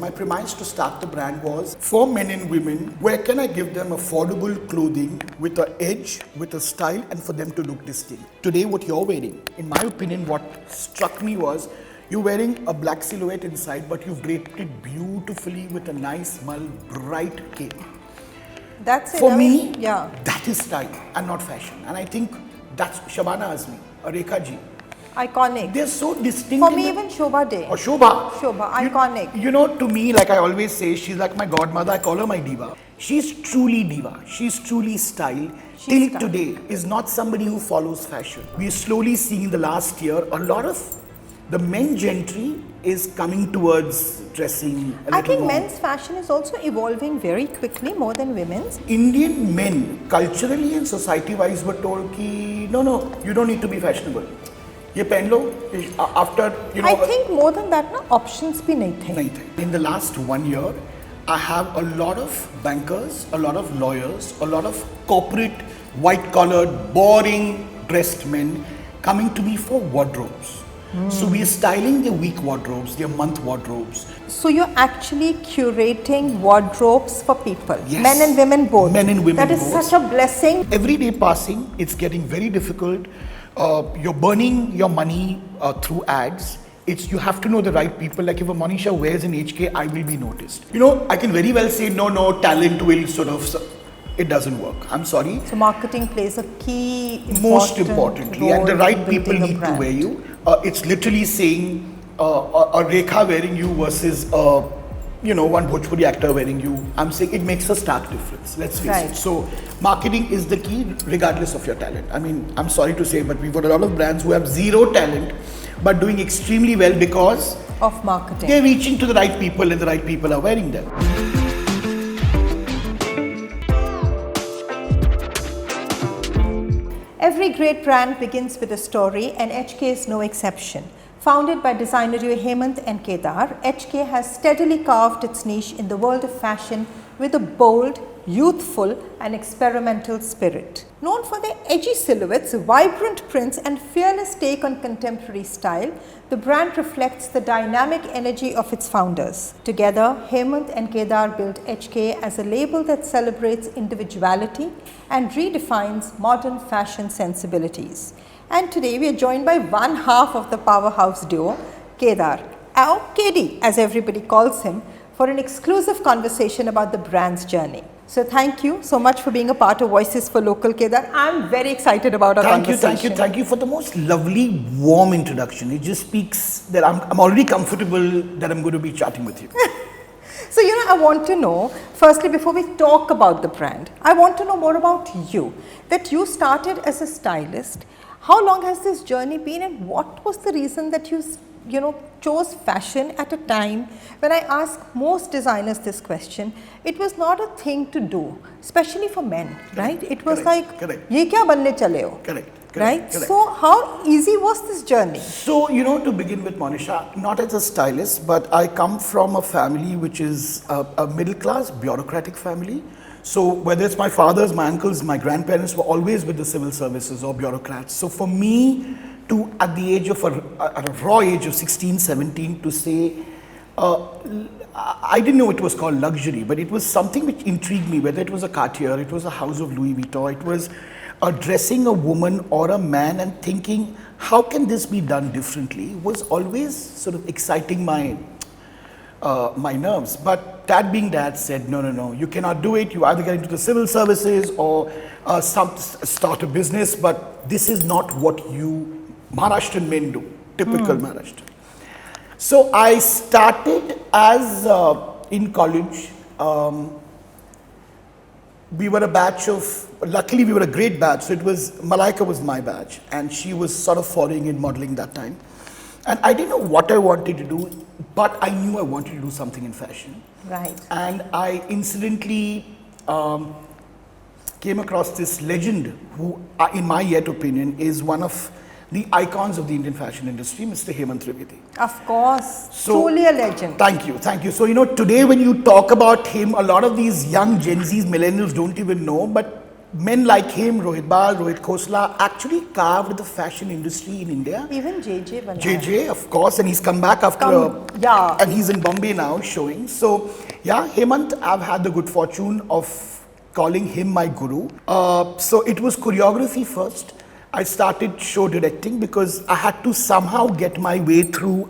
my premise to start the brand was for men and women, where can I give them affordable clothing with an edge, with a style, and for them to look distinct. Today, what you're wearing, in my opinion, what struck me was you're wearing a black silhouette inside, but you've draped it beautifully with a nice, bright cape. That's it. For me, yeah, that is style and not fashion. And I think that's Shabana Azmi, or Rekha ji. Iconic. They're so distinct. For me, even Shobha Day. Or Shobha. Shobha, iconic. You know, to me, like I always say, she's like my godmother. I call her my diva. She's truly diva. She's truly style. Till today, is not somebody who follows fashion. We're slowly seeing in the last year a lot of the men gentry is coming towards dressing a I little think more. men's fashion is also evolving very quickly, more than women's. Indian men, culturally and society-wise, were told ki, no, you don't need to be fashionable. ये पहन लो after I think more than that, no, options भी नहीं थे. नहीं थे. In the last 1 year, I have a lot of bankers, a lot of lawyers, a lot of corporate, white-collared, boring dressed men coming to me for wardrobes. So we are styling their week wardrobes, their month wardrobes. So you're actually curating wardrobes for people, Yes. men and women both. Men and women That is both. such a blessing. Every day passing, it's getting very difficult. You're burning your money through ads. You have to know the right people. Like if a Monisha wears an ECHKÉ, I will be noticed. You know, I can very well say no, talent will sort of. It doesn't work. I'm sorry. So marketing plays a key, Most importantly, and the role right in people building a need to brand. wear you. It's literally saying a Rekha wearing you versus one Bhojpuri actor wearing you. I'm saying it makes a stark difference. Let's face it. So marketing is the key, regardless of your talent. I mean, I'm sorry to say, but we've got a lot of brands who have zero talent, but doing extremely well because of marketing. they're reaching to the right people, and the right people are wearing them. Every great brand begins with a story, and ECHKÉ is no exception. Founded by designer Hemant and Kedar, ECHKÉ has steadily carved its niche in the world of fashion with a bold, youthful and experimental spirit. Known for their edgy silhouettes, vibrant prints and fearless take on contemporary style, the brand reflects the dynamic energy of its founders. Together, Hemant and Kedar built ECHKÉ as a label that celebrates individuality and redefines modern fashion sensibilities. And today we are joined by one half of the powerhouse duo, Kedar, or KD as everybody calls him, for an exclusive conversation about the brand's journey. So thank you so much for being a part of Voices for Local, Kedar. I'm very excited about our conversation. Thank you for the most lovely, warm introduction. It just speaks that I'm already comfortable that I'm going to be chatting with you. So, I want to know, firstly, before we talk about the brand, I want to know more about you. That you started as a stylist. How long has this journey been, and what was the reason that you chose fashion at a time when I ask most designers this question? It was not a thing to do, especially for men, right? It was ye kya banne chale ho? Correct. Right? So how easy was this journey? So, to begin with, Monisha, not as a stylist, but I come from a family which is a middle class, bureaucratic family. So whether it's my father's, my uncles, my grandparents were always with the civil services or bureaucrats. So for me to, at the age of at a raw age of 16, 17, to say, I didn't know it was called luxury, but it was something which intrigued me, whether it was a Cartier, it was a house of Louis Vuitton, it was dressing a woman or a man and thinking, how can this be done differently, was always sort of exciting my nerves. But that being dad said, no, you cannot do it. You either get into the civil services or start a business, but this is not what you Maharashtrian men do, typical Maharashtrian. So I started as in college. We were a batch of, luckily we were a great batch. So it was, Malaika was my batch, and she was sort of following in modeling that time. And I didn't know what I wanted to do, but I knew I wanted to do something in fashion. Right. And I incidentally came across this legend who, in my yet opinion, is one of the icons of the Indian fashion industry, Mr. Hemant Trivedi. Of course, truly a legend. Thank you. So, today when you talk about him, a lot of these young Gen Zs, millennials don't even know, but men like him, Rohit Bal, Rohit Khosla, actually carved the fashion industry in India. Even JJ Valaya. JJ, of course, and he's come back after, yeah. and he's in Bombay now showing. So, yeah, Hemant, I've had the good fortune of calling him my guru. So it was choreography first. I started show directing because I had to somehow get my way through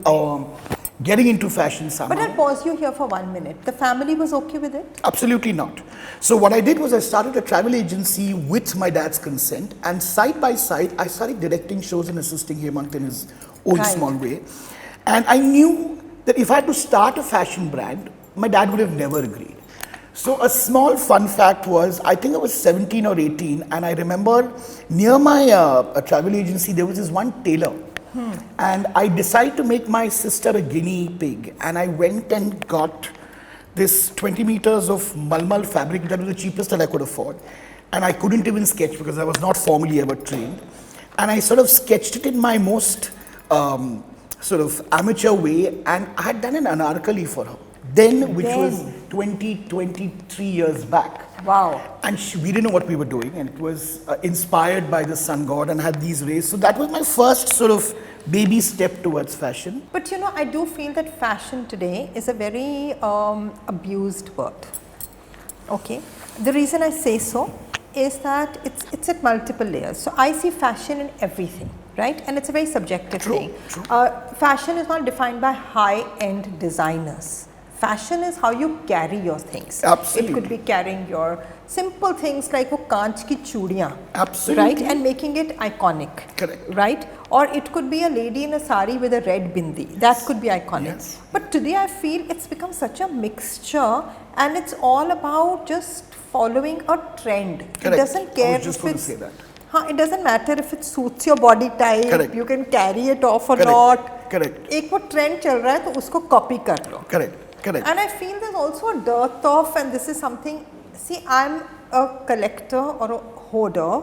getting into fashion somehow. But I'll pause you here for 1 minute. The family was okay with it? Absolutely not. So what I did was I started a travel agency with my dad's consent, and side by side I started directing shows and assisting Hemant in his own small way. And I knew that if I had to start a fashion brand, my dad would have never agreed. So a small fun fact was, I think I was 17 or 18, and I remember near my travel agency there was this one tailor. And I decided to make my sister a guinea pig, and I went and got this 20 meters of malmal fabric that was the cheapest that I could afford, and I couldn't even sketch because I was not formally ever trained, and I sort of sketched it in my most sort of amateur way, and I had done an anarkali for her then, which was 23 years back. Wow. And we didn't know what we were doing, and it was inspired by the sun god and had these rays. So that was my first sort of baby step towards fashion. But you know, I do feel that fashion today is a very abused word. Okay. The reason I say so is that it's at multiple layers. So I see fashion in everything, right? And it's a very subjective thing. True. Fashion is not defined by high-end designers. Fashion is how you carry your things. Absolutely. It could be carrying your simple things like wo kaanch ki chudiyan. Absolutely. Right? And making it iconic. Correct. Right? Or it could be a lady in a sari with a red bindi. That could be iconic. Yes. But today I feel it's become such a mixture, and it's all about just following a trend. Correct. It doesn't care I was just if going to it's... say that. It doesn't matter if it suits your body type. Correct. You can carry it off or Correct. not. Correct. एक वो trend चल रहा है तो उसको copy कर लो. Correct. Correct. And I feel there's also a dearth of, and this is something, see, I'm a collector or a hoarder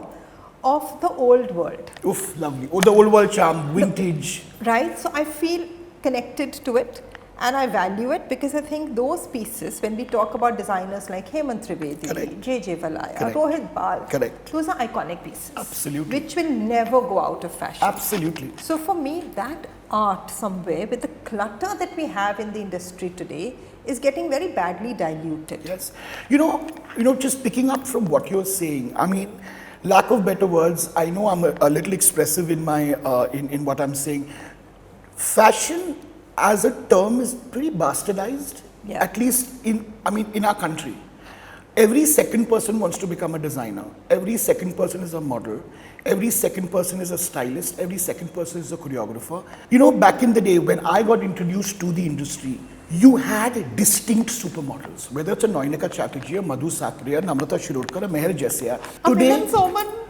of the old world. Oof, lovely. Oh, the old world charm, vintage. Right? So I feel connected to it, and I value it because I think those pieces, when we talk about designers like Hemant Trivedi, Correct. JJ Valaya, Correct. Rohit Bal, Correct. those are iconic pieces. Absolutely. Which will never go out of fashion. Absolutely. So for me, that art somewhere with the clutter that we have in the industry today is getting very badly diluted. Yes. You know, just picking up from what you're saying, I mean, lack of better words, I know I'm a little expressive in my, in what I'm saying. Fashion as a term is pretty bastardized, at least in our country. Every second person wants to become a designer. Every second person is a model. Every second person is a stylist. Every second person is a choreographer. You know, back in the day when I got introduced to the industry, you had distinct supermodels, whether it's a Noinika Chatterjee, a Madhu Sakriya, Namrata Shirokar, a Meher Jasia. Today,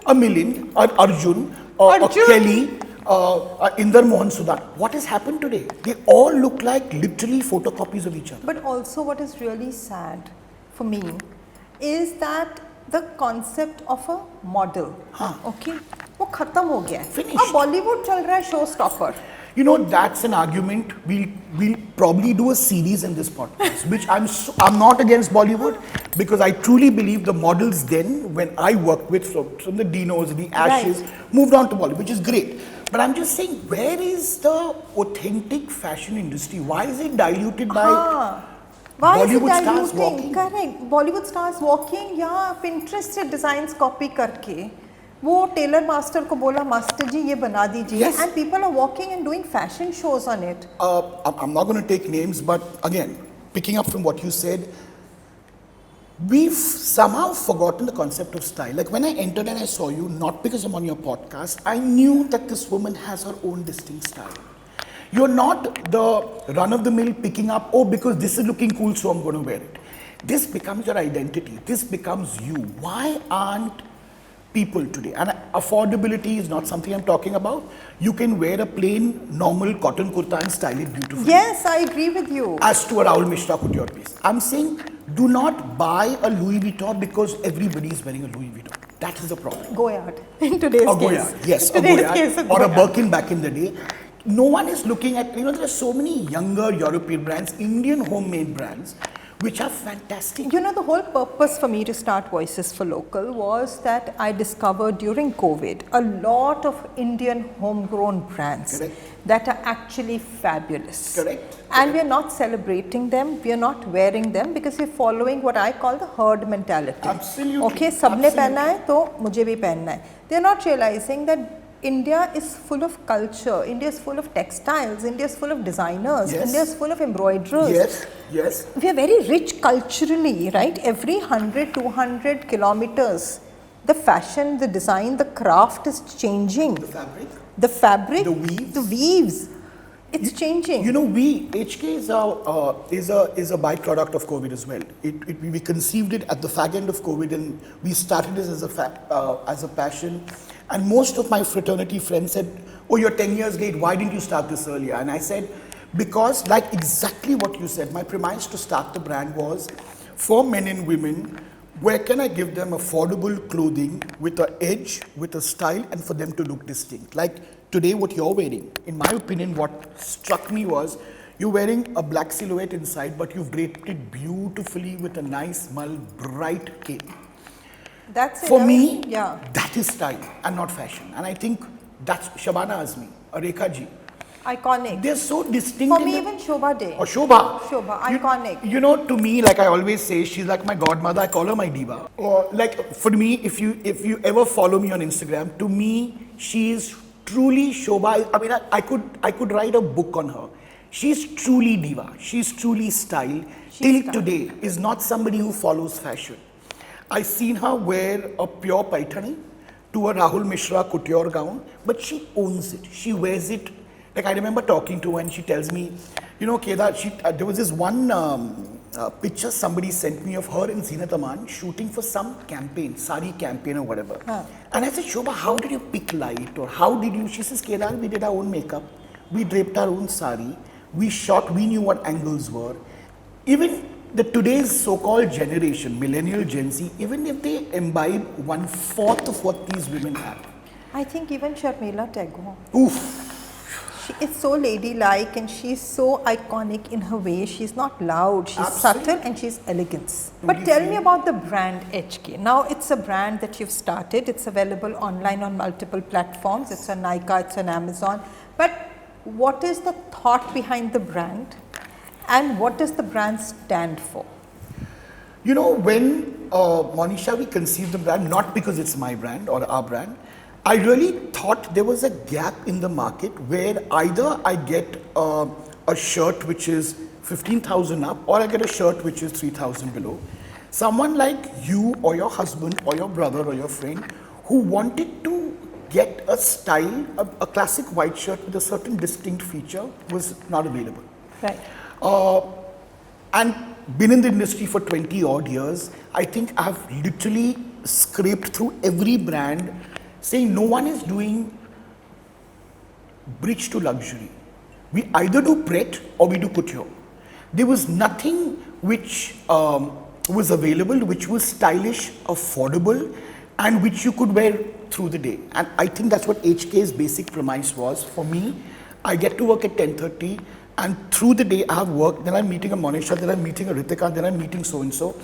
a million, or Arjun, or Kelly, Inder Mohan Sudar. What has happened today? They all look like literally photocopies of each other. But also what is really sad for me is that the concept of a model, okay, वो खत्म हो गया है. Finished. अब Bollywood चल रहा है showstopper. You know, that's an argument. We'll probably do a series in this podcast, which I'm not against Bollywood, because I truly believe the models then, when I worked with from the Dinos, the Ashes, moved on to Bollywood, which is great. But I'm just saying, where is the authentic fashion industry? Why is it diluted by Why Bollywood is it stars diluting? walking? Correct. Bollywood stars walking या Pinterest से designs copy करके वो tailor master को बोला master जी ये बना दीजिए, and people are walking and doing fashion shows on it. I'm not going to take names, but again, picking up from what you said, we've somehow forgotten the concept of style. Like when I entered and I saw you, not because I'm on your podcast, I knew that this woman has her own distinct style. You're not the run-of-the-mill picking up, oh, because this is looking cool, so I'm going to wear it. This becomes your identity. This becomes you. Why aren't people today? And affordability is not something I'm talking about. You can wear a plain, normal cotton kurta and style it beautifully. Yes, I agree with you. As to a Raul Mishra couture piece. I'm saying, do not buy a Louis Vuitton because everybody is wearing a Louis Vuitton. That is the problem. Goyard in today's case. Goyard, yes, a Goyard, or a Birkin back in the day. No one is looking at, there are so many younger European brands, Indian homemade brands, which are fantastic. You know, the whole purpose for me to start Voices for Local was that I discovered during COVID a lot of Indian homegrown brands Correct. that are actually fabulous. Correct. And we are not celebrating them, we are not wearing them because we are following what I call the herd mentality. Absolutely. Okay, सबने Absolutely. पहना है तो मुझे भी पहनना है. They are not realizing that India is full of culture, India is full of textiles, India is full of designers, Yes. India is full of embroiderers. Yes, yes. We are very rich culturally, right? Every 100, 200 kilometers, the fashion, the design, the craft is changing. The fabric. The fabric, The weaves. the weaves, it's changing. You know, ECHKÉ is a byproduct of COVID as well. We conceived it at the fag end of COVID, and we started this as a passion. And most of my fraternity friends said, "Oh, you're 10 years late. Why didn't you start this earlier?" And I said, because like exactly what you said, my premise to start the brand was for men and women. Where can I give them affordable clothing with an edge, with a style, and for them to look distinct? Like today, what you're wearing, in my opinion, what struck me was you're wearing a black silhouette inside, but you've draped it beautifully with a nice, bright cape. That's it. For me, yeah. that is style and not fashion. And I think that's Shabana Azmi, or Rekha Ji. Iconic. They're so distinct. For me, even Shobha Day. Or Shobha. Shobha, iconic. You know, to me, like I always say, she's like my godmother. I call her my diva. Or like for me, if you ever follow me on Instagram, to me, she is truly Shobha. I mean, I could write a book on her. She's truly diva. She's truly style. Till today, is not somebody who follows fashion. I seen her wear a pure paithani to a Rahul Mishra couture gown, but she owns it. She wears it. Like I remember talking to her and she tells me, you know, Kedar, there was this one picture somebody sent me of her and Zinat Aman shooting for some campaign, sari campaign or whatever. And I said, Shobha, how did you pick light, or how did you? She says, Kedar, we did our own makeup, we draped our own sari, we shot, we knew what angles were. Even today's so-called generation, millennial Gen Z, even if they imbibe 1/4 of what these women have. I think even Sharmila Tagore. Oof. She is so ladylike and she's so iconic in her way. She's not loud, she's Absolutely. subtle and she's elegance. But tell me about the brand ECHKÉ. Now it's a brand that you've started. It's available online on multiple platforms. It's on Nykaa, it's on Amazon. But what is the thought behind the brand and what does the brand stand for? You know, when Monisha, we conceived the brand, not because it's my brand or our brand, I really thought there was a gap in the market where either I get a shirt which is 15,000 up or I get a shirt which is 3,000 below. Someone like you or your husband or your brother or your friend who wanted to get a style, a classic white shirt with a certain distinct feature was not available. Right. And been in the industry for 20 odd years, I think I've literally scraped through every brand saying no one is doing bridge to luxury. We either do Pret or we do couture. There was nothing which was available, which was stylish, affordable, and which you could wear through the day. And I think that's what ECHKÉ's basic premise was. For me, I get to work at 10:30 and through the day I have work, then I'm meeting a Monisha, then I'm meeting a Ritika, then I'm meeting so-and-so.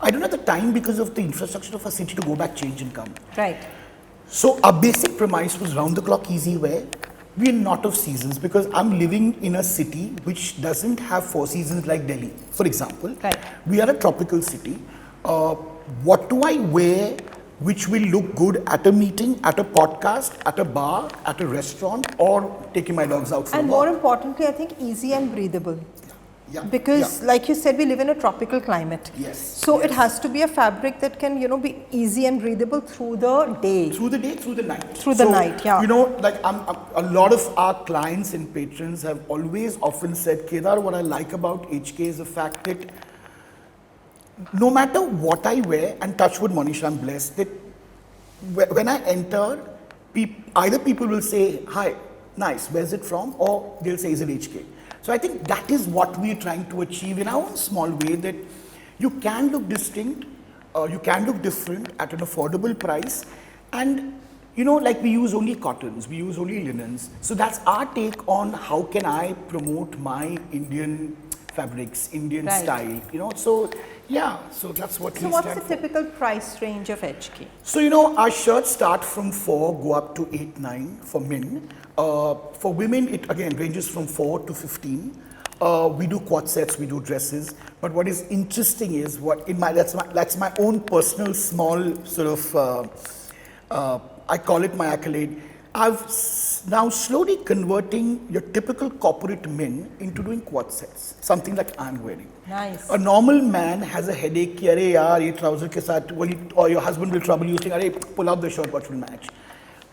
I don't have the time because of the infrastructure of our city to go back, change and come. Right. So our basic premise was round the clock easy wear. We are not of seasons because I'm living in a city which doesn't have 4 seasons like Delhi, for example. Right. We are a tropical city. What do I wear which will look good at a meeting, at a podcast, at a bar, at a restaurant, or taking my dogs out for And a walk? more importantly, I think easy and breathable. Yeah. Because like you said, we live in a tropical climate. Yes. So it has to be a fabric that can, you know, be easy and breathable through the day. Through the day, through the night. Through the night, yeah. You know, like a lot of our clients and patrons have always often said, Kedar, what I like about ECHKÉ is the fact that no matter what I wear, and touch wood, Monisha, I'm blessed, that when I enter, either people will say, hi, nice, where's it from? Or they'll say, is it ECHKÉ? So I think that is what we are trying to achieve in our own small way, that you can look distinct, you can look different at an affordable price. And, you know, like we use only cottons, we use only linens. So that's our take on how can I promote my Indian fabrics, Indian Right. style, so yeah, so that's what So we what's stand the for. typical price range of echke? So, our shirts start from 4, go up to 8, 9 for men. For women, it again ranges from 4 to 15. We do quad sets, we do dresses. But what is interesting is that's my own personal small sort of, I call it my accolade. Now slowly converting your typical corporate men into doing quad sets, something like I'm wearing. Nice. A normal man has a headache कि अरे यार ये trouser के साथ or your husband will trouble you saying अरे pull out the shirt what will match.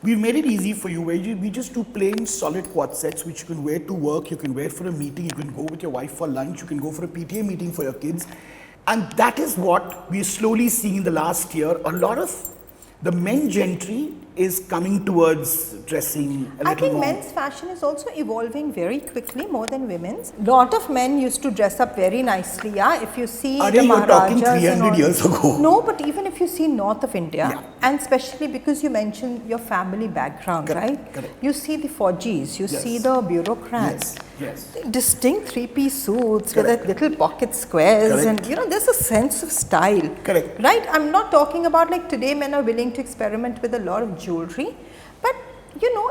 We made it easy for you where we just do plain solid quad sets which you can wear to work, you can wear for a meeting, you can go with your wife for lunch, you can go for a PTA meeting for your kids. And that is what we're slowly seeing in the last year. A lot of the men gentry is coming towards dressing a little I think more. men's fashion is also evolving very quickly more than women's. Lot of men used to dress up very nicely. Yeah, if you see Are the you talking Maharajas 300 and all. years ago? No, but even if you see north of India, Yeah. and especially because you mentioned your family background, Correct, right? correct. You see the Faujis, you Yes. see the bureaucrats. Yes. Distinct three-piece suits Correct. with little pocket squares, Correct. and there's a sense of style. Correct. Right? I'm not talking about like today men are willing to experiment with a lot of jewelry, but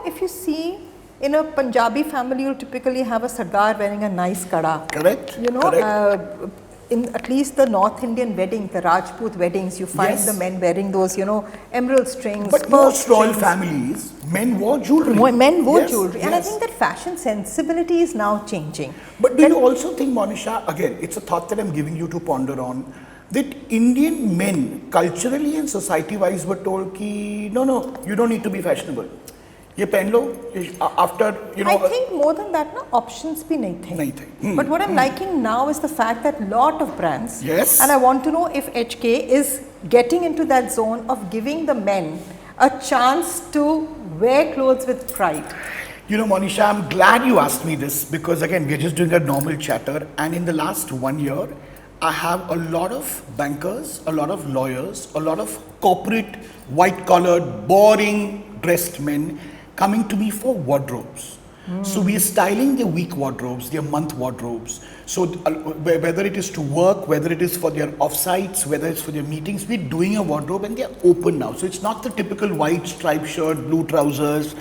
if you see in a Punjabi family, you'll typically have a Sardar wearing a nice kada. Correct. Correct. In at least the North Indian wedding, the Rajput weddings, you find Yes. the men wearing those, emerald strings. But pearl most royal strings. families, men wore jewelry. Men wore Yes, jewelry, and I yes. think that fashion sensibility is now changing. But do you also think, Monisha, again, it's a thought that I'm giving you to ponder on, that Indian men, culturally and society-wise, were told ki, no, you don't need to be fashionable. ये पहन लो after I think more than that, options भी नहीं थे. नहीं थे. But what I'm liking now is the fact that lot of brands, Yes. and I want to know if ECHKÉ is getting into that zone of giving the men a chance to wear clothes with pride. Monisha, I'm glad you asked me this because again, we're just doing a normal chatter, and in the last 1 year, I have a lot of bankers, a lot of lawyers, a lot of corporate, white-collared, boring dressed men coming to me for wardrobes. So we are styling their week wardrobes, their month wardrobes. So whether it is to work, whether it is for their offsites, whether it's for their meetings, we're doing a wardrobe and they're open now. So it's not the typical white striped shirt, blue trousers.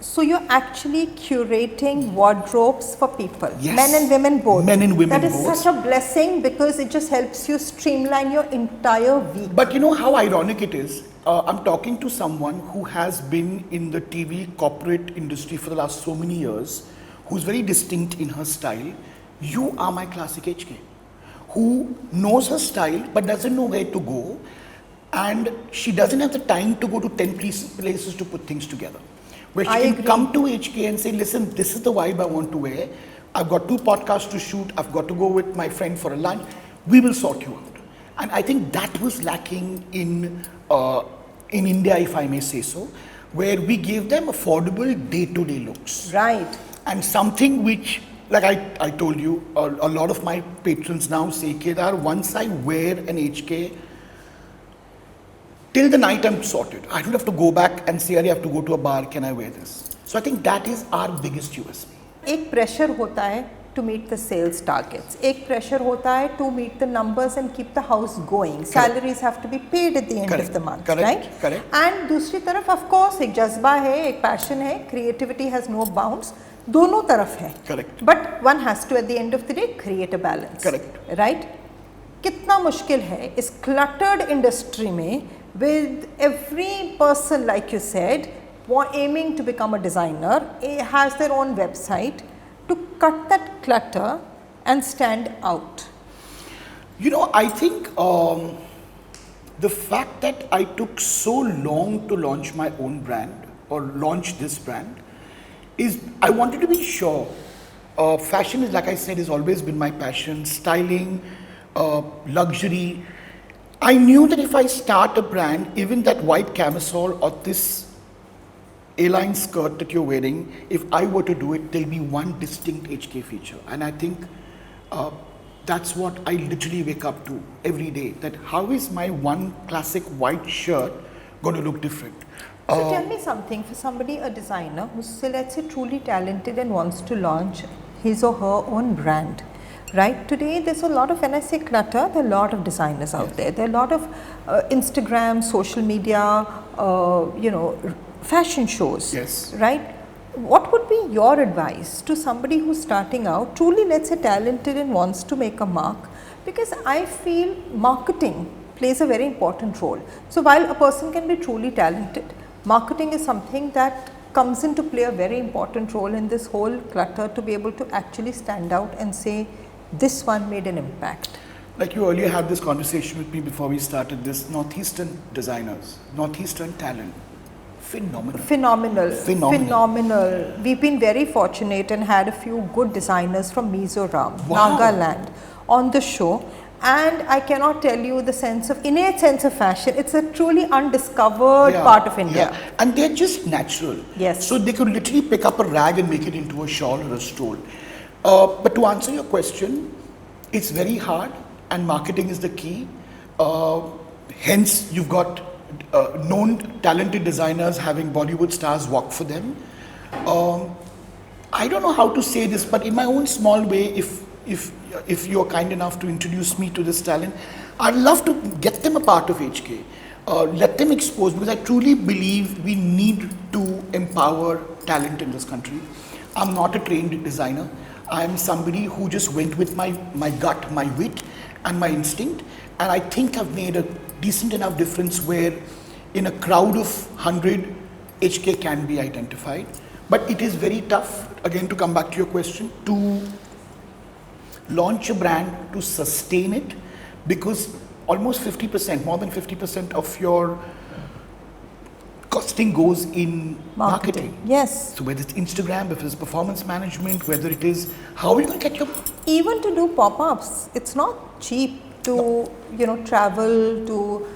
So you're actually curating wardrobes for people, Yes. men and women both. Men and women That is both. such a blessing because it just helps you streamline your entire week. But you know how ironic it is? I'm talking to someone who has been in the TV corporate industry for the last so many years, who's very distinct in her style. You are my classic HK, who knows her style but doesn't know where to go, and she doesn't have the time to go to 10 places to put things together. Where she I can agree. come to HK and say, listen, this is the vibe I want to wear. I've got 2 podcasts to shoot. I've got to go with my friend for a lunch. We will sort you out. And I think that was lacking in India, if I may say so, where we gave them affordable day-to-day looks. Right. And something which, like I told you, a lot of my patrons now say, Kedar, once I wear an HK, till the night I'm sorted. I don't have to go back and say, I have to go to a bar, can I wear this? So I think that is our biggest USP. एक pressure होता है to meet the sales targets. एक pressure होता है to meet the numbers and keep the house going. Salaries have to be paid at the end of the month, right? Correct. And दूसरी तरफ of course एक जज्बा है, एक passion है, creativity has no bounds. दोनों तरफ है. Correct. But one has to at the end of the day create a balance. Correct. Right? कितना मुश्किल है इस cluttered industry में with every person like you said aiming to become a designer, has their own website, to cut that clutter and stand out? I think the fact that I took so long to launch my own brand or launch this brand is I wanted to be sure. Fashion is, like I said, has always been my passion. Styling, luxury. I knew that if I start a brand, even that white camisole or this A-line skirt that you're wearing, if I were to do it, there'll be one distinct HK feature. And I think that's what I literally wake up to every day, that how is my one classic white shirt going to look different? So tell me something, for somebody, a designer who's, say, let's say, truly talented and wants to launch his or her own brand, right? Today there's a lot of, when I say clutter, there are a lot of designers out there. There are a lot of Instagram, social media, fashion shows, Yes. right? What would be your advice to somebody who's starting out, truly, let's say, talented and wants to make a mark? Because I feel marketing plays a very important role. So while a person can be truly talented, marketing is something that comes into play a very important role in this whole clutter, to be able to actually stand out and say, this one made an impact. Like you earlier had this conversation with me before we started this, Northeastern designers, Northeastern talent. Phenomenal. Phenomenal. We've been very fortunate and had a few good designers from Mizoram, Wow. Nagaland on the show. And I cannot tell you the innate sense of fashion. It's a truly undiscovered part of India. Yeah. And they're just natural. Yes. So they could literally pick up a rag and make it into a shawl or a stole. But to answer your question, it's very hard, and marketing is the key. Hence, you've got known talented designers having Bollywood stars walk for them. I don't know how to say this, but in my own small way, if you're kind enough to introduce me to this talent, I'd love to get them a part of ECHKÉ. Let them expose, because I truly believe we need to empower talent in this country. I'm not a trained designer. I'm somebody who just went with my gut, my wit, and my instinct. And I think I've made a decent enough difference where in a crowd of 100, ECHKÉ can be identified. But it is very tough, again to come back to your question, to launch a brand, to sustain it, because almost 50%, more than 50% of your costing goes in marketing. Yes. So whether it's Instagram, if it's performance management, whether it is, how are you going to get your... Even to do pop-ups, it's not cheap to, travel, to,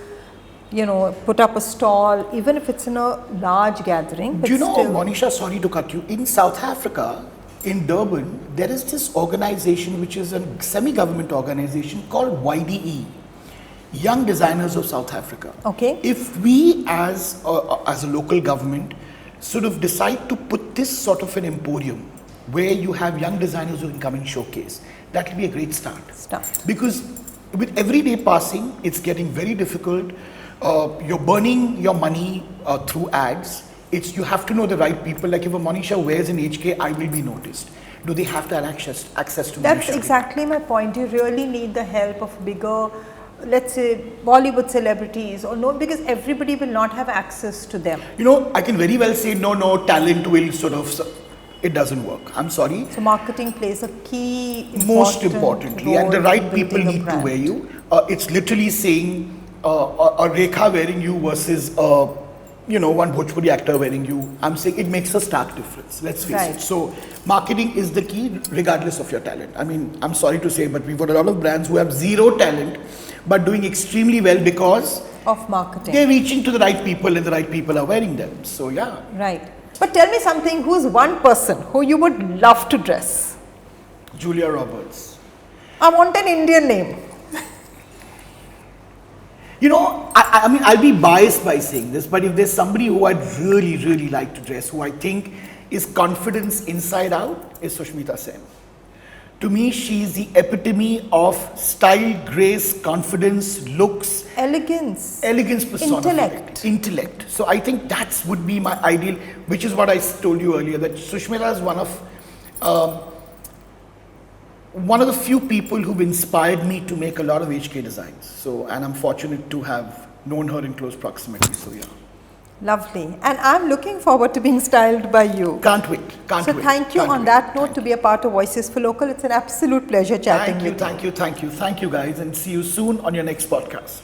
put up a stall, even if it's in a large gathering. Do you know, Monisha, sorry to cut you, in South Africa, in Durban, there is this organization which is a semi-government organization called YDE, Young Designers of South Africa. Okay. If we as a local government sort of decide to put this sort of an emporium where you have young designers who can come and showcase, that will be a great start. Because with every day passing, it's getting very difficult. You're burning your money through ads. You have to know the right people. Like if a Monisha wears an ECHKÉ, I will be noticed. Do they have to have access to That's Monisha? exactly my point. You really need the help of bigger, let's say, Bollywood celebrities, or no, because everybody will not have access to them. I can very well say, no, talent will sort of, it doesn't work. I'm sorry. So marketing plays a key, most importantly, and the right people need to wear you. It's literally saying a Rekha wearing you versus one Bhojpuri actor wearing you. I'm saying it makes a stark difference. Let's face it. So marketing is the key, regardless of your talent. I mean, I'm sorry to say, but we've got a lot of brands who have zero talent, but doing extremely well because of marketing. They're reaching to the right people, and the right people are wearing them. So yeah. Right. But tell me something. Who's one person who you would love to dress? Julia Roberts. I want an Indian name. I mean, I'll be biased by saying this, but if there's somebody who I'd really, really like to dress, who I think is confidence inside out, is Sushmita Sen. To me, she's the epitome of style, grace, confidence, looks. Elegance. Elegance personified. Intellect. So I think that would be my ideal, which is what I told you earlier, that Sushmita is one of the few people who've inspired me to make a lot of ECHKÉ designs. So, and I'm fortunate to have known her in close proximity. So, yeah. Lovely. And I'm looking forward to being styled by you. Can't wait. So thank you on that note to be a part of Voices for Local. It's an absolute pleasure chatting with you. Thank you, guys, and see you soon on your next podcast.